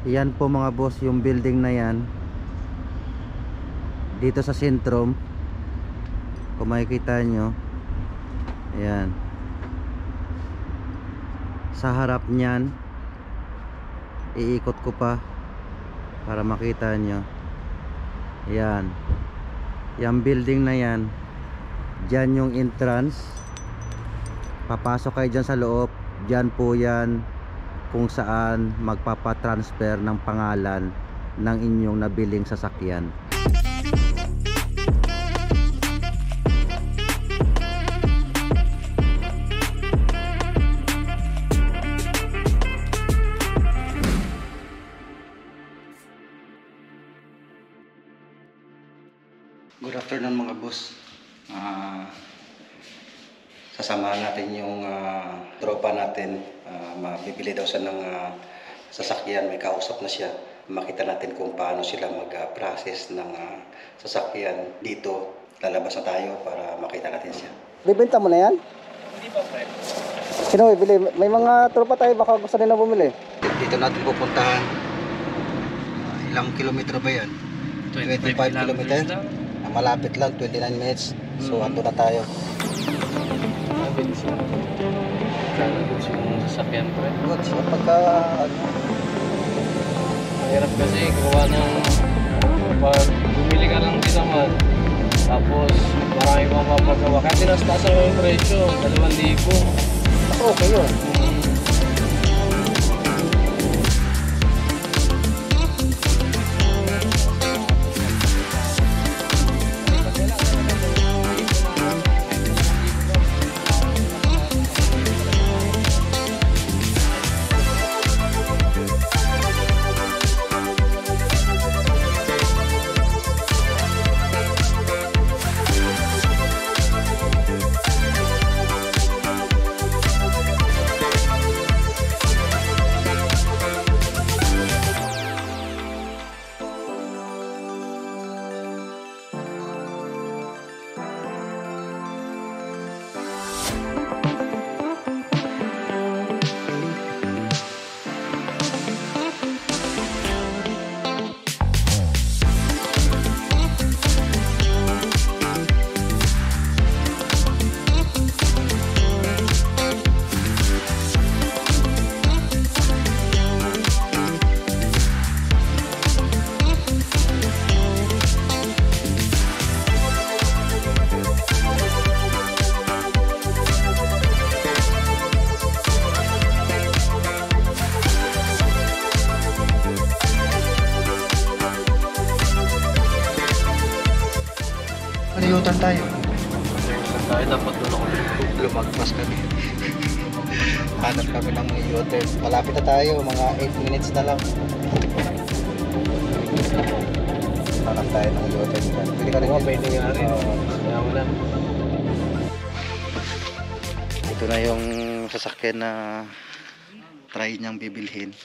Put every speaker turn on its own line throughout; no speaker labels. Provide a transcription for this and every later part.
Yan po mga boss yung building na yan dito sa sentrum. Kung makikita nyo, ayan, sa harap nyan, iikot ko pa para makita nyo. Ayan, yung building na yan, dyan yung entrance. Papasok kayo dyan sa loob. Dyan po yan kung saan magpapatransfer ng pangalan ng inyong nabiling sasakyan. Good afternoon mga boss. Sasamahan natin yung tropa natin. Mabibili daw siya ng sasakyan. May kausap na siya. Makita natin kung paano sila mag-process ng sasakyan dito. Lalabas na tayo para makita natin siya. Bibenta mo na yan?
Hindi pa, friend.
Sino bibili? May mga tropa tayo, baka gusto nila bumili. Dito natin pupuntahan. Ilang kilometro ba yan? 25 kilometers lang. Malapit lang, 29 minutes. So ando na tayo.
Mabilis yung lalabos yung sasakyan, friend.
Good. So pagka
Mahirap kasi gawa ng pag bumili ka lang din naman. Tapos marami pang mapagawa. Kaya tinastasan mo yung presyo, 2,000.
okay yun. Yutan tayo.
Tayo dapat doon ako
Lumagpas kami. Hanap kami ng yutan. Malapit na tayo, mga 8 minutes na lang. Hanap tayo ng yutan. Pwede ka rin.
pwede nga rin. Kaya mo lang.
Ito na yung sasakyan na try niyang bibilhin.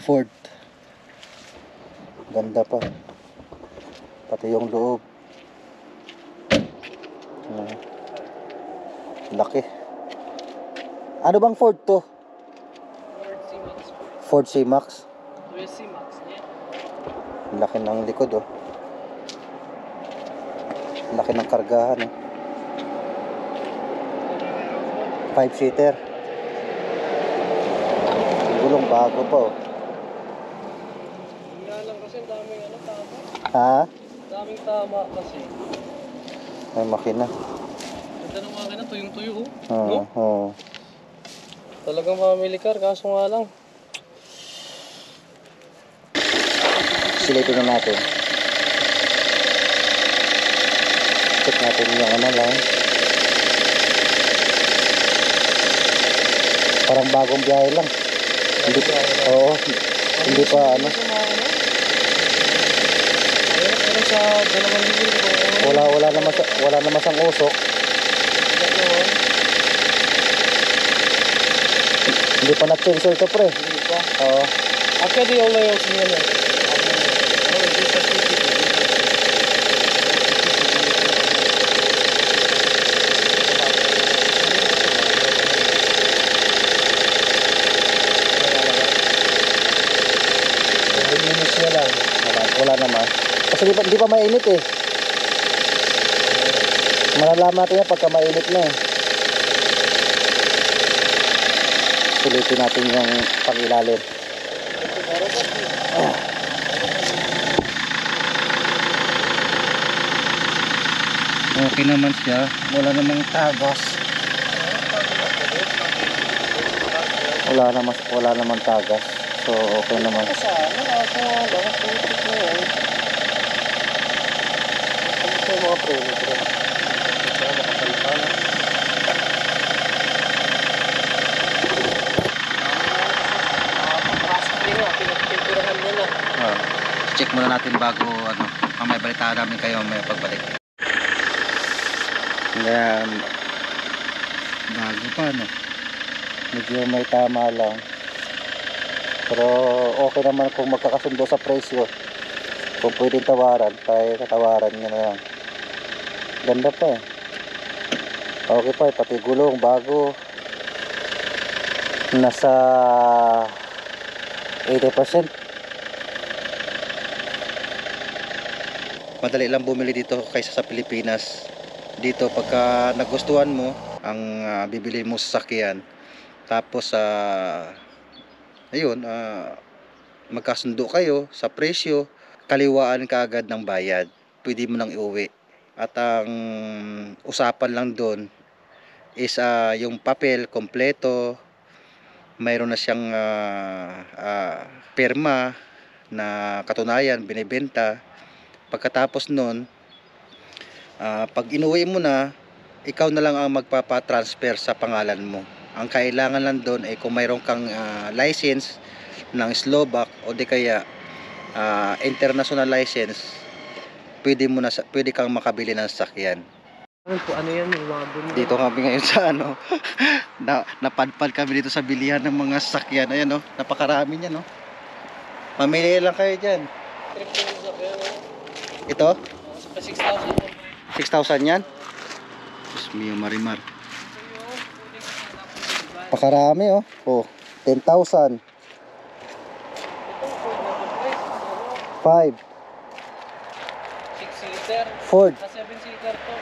Ford. Ganda pa. Pati yung loob. Laki. Ano bang Ford to? Ford C-Max.
C-Max niya.
Laki ng likod oh. Laki ng kargahan eh. 5-seater. Gulong bago pa oh.
Daming tama.
Ha?
Daming tama kasi.
May makina.
Ganda ng makina, tuyong-tuyo oh.
Oo. Oo.
Talagang mamili car, kaso nga lang.
Silipin na natin. Check natin yung ano lang. Parang bagong biyahe lang. Hindi pa, oo. Hindi pa ano.
Pero sa 2,000
wala naman siyang usok. Hindi pa na-tinsel to pre.
Hindi pa.
Oo.
Actually, all na yung siya na.
Kasi di pa mainit eh. Malalaman natin yan pagka mainit na eh. Sulitin natin yung pangilalim. Okay naman siya. Wala namang tagas. Wala namang tagas. So okay naman. Mga preno. Check muna natin bago may balitaan namin kayo may pagbalik. Yan. Bago pa medyo may tama lang. Pero okay naman kung magkakasundo sa presyo. Kung pwedeng tawaran, tayo katawaran nyo na lang. Ganda pa eh. Okay pa eh, pati gulong bago. Nasa 80%. Madali lang bumili dito kaysa sa Pilipinas. Dito pagka nagustuhan mo ang bibili mo sa sasakyan, tapos ayun, magkasundo kayo sa presyo, kaliwaan ka agad ng bayad, pwede mo nang iuwi. At ang usapan lang doon is yung papel kompleto, mayroon na siyang pirma na katunayan binibenta. Pagkatapos nun, pag inuwi mo na, ikaw na lang ang magpapatransfer sa pangalan mo. Ang kailangan lang doon ay kung mayroon kang license ng Slovak o di kaya international license, pwede kang makabili ng sasakyan.
Ano yan?
Dito kami ngayon sa napadpad kami dito sa bilihan ng mga sasakyan. Ayan napakarami niyan Mamili lang kayo dyan. Ito? 6,000 yan? Diyos mio marimar. Pakarami 10,000. 5. Ford.
7-seater to.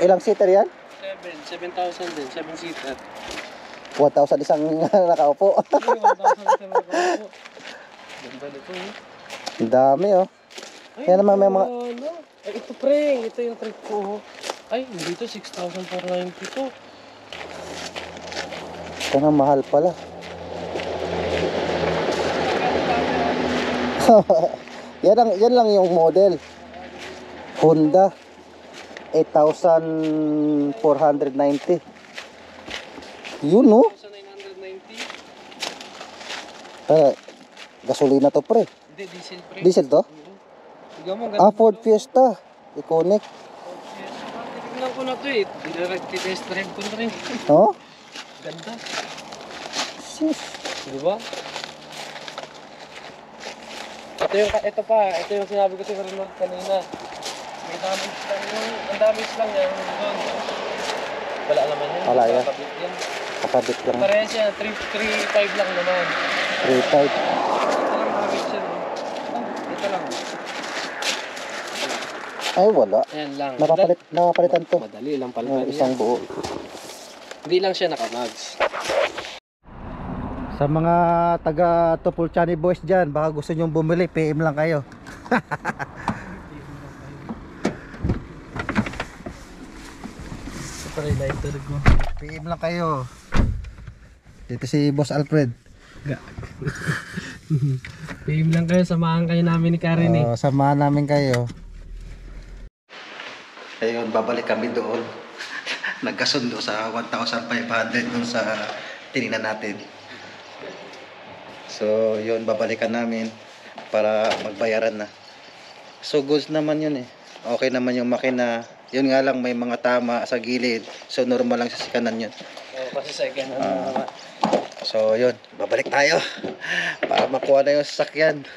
Ilang seater yan?
7,000 din, 7-seater.
1,000 isang nakaupo.
1,000 isang nakaupo. Ganda nito
Ang dami Yan naman may mga...
Ay, ito pre, ito yung trip ko. Ay, hindi to 6,490 to.
Ito na mahal pala. yan lang yung model. Honda 8,490. Yun
990.
Gasolina to pre.
Hindi, diesel pre.
Diesel to? Ford Fiesta Iconic.
Tignan ko na to direct test drive ko na rin. Ganda.
Sis.
Diba? Ito yung sinabi ko si Rinald kanina. May damage lang ang damage lang yan doon. Wala naman yun.
Wala yan.
Kakabit yan.
Kakabit lang.
Parehas yan, 3.5 lang naman.
3.5.
Ito lang damage yan. Ito lang.
Ay wala.
Ayan lang.
Nakapalitan to.
Madali lang palitan
Isang buo.
Hindi lang siya naka-mags.
Sa mga taga Topolchani boys dyan, baka gusto nyong bumili, PM lang kayo. PM lang kayo. Dito si Boss Alfred.
PM lang kayo, samahan kayo namin ni Karen
Samahan namin kayo. Ayun, babalik kami doon. Nagkasundo sa 1,500 doon sa tinignan natin. So yun, babalikan namin para magbayaran na. So goods naman yun Okay naman yung makina. Yun nga lang may mga tama sa gilid. So normal lang sa sikanan yun.
Kasi second
So yun, babalik tayo para makuha na yung sasakyan.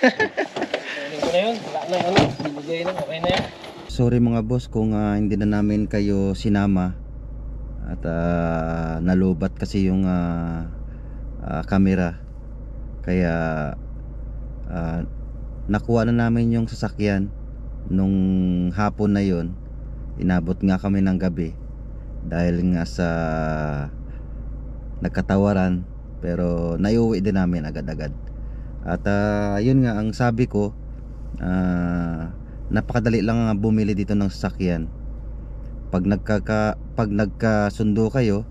Kunin ko na yun. Wala na bibigay na. Okay na yan.
Sorry mga boss kung hindi na namin kayo sinama. At nalubat kasi yung camera. Kaya nakuha na namin yung sasakyan nung hapon na yon. Inabot nga kami ng gabi dahil nga sa nagkatawaran, pero naiuwi din namin agad-agad. At yun nga ang sabi ko, napakadali lang bumili dito ng sasakyan. Pag nagkasundo kayo,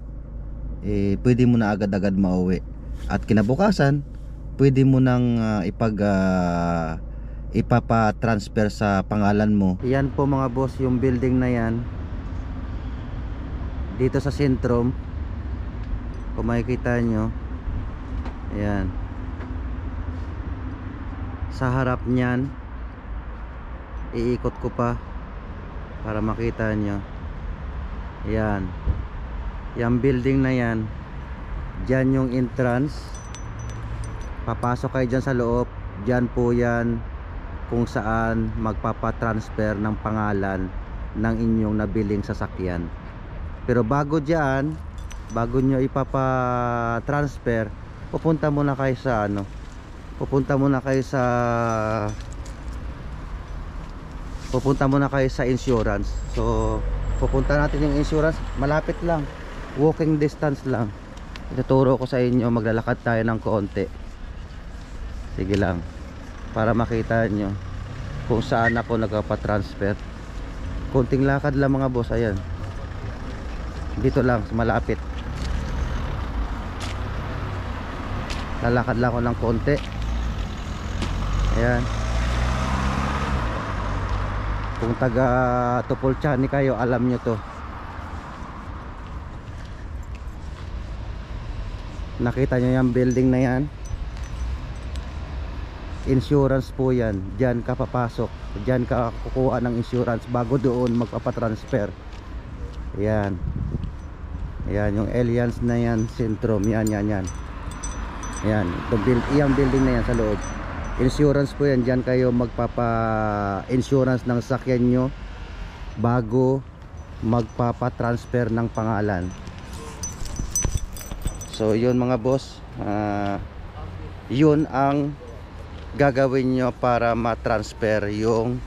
pwede mo na agad-agad mauwi. At kinabukasan, pwede mo nang ipapa-transfer sa pangalan mo. Yan po mga boss, yung building na yan dito sa Sentrum. Kung makikita nyo, ayan, sa harap nyan, iikot ko pa para makita nyo. Ayan, yung building na yan, dyan yung entrance. Papasok kayo dyan sa loob. Dyan po yan kung saan magpapatransfer ng pangalan ng inyong nabiling sasakyan. Pero bago dyan, bago nyo ipapatransfer, pupunta muna kayo sa insurance. So pupunta natin yung insurance, malapit lang, walking distance lang. Ituturo ko sa inyo, maglalakad tayo ng konti. Sige lang, para makita nyo kung saan ako nagpapatransfer. Konting lakad lang mga boss, ayan, dito lang, malapit. Lalakad lang ako ng konti. Ayan. Kung taga Tupolchani kayo, alam nyo to. Nakita nyo yung building na yan, insurance po yan. Diyan ka papasok, diyan ka kukuha ng insurance bago doon magpapatransfer. Ayan. Ayan yung Alliance na yan, Sentrum. Yan. Ayan, yung building na yan sa loob, insurance po yan. Diyan kayo magpapa-insurance ng sakyan nyo bago magpapatransfer ng pangalan. So yun mga boss, yun ang gagawin nyo para matransfer yung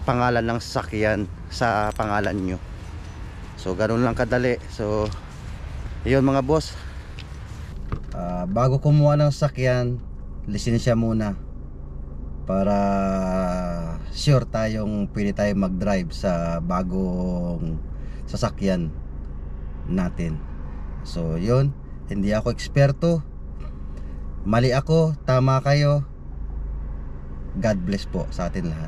pangalan ng sasakyan sa pangalan nyo. So ganun lang kadali. So yun mga boss, bago kumuha ng sasakyan, lisensya muna para sure tayong pwede tayo mag-drive sa bagong sasakyan natin. So yun, hindi ako eksperto, mali ako, tama kayo. God bless po sa atin lahat.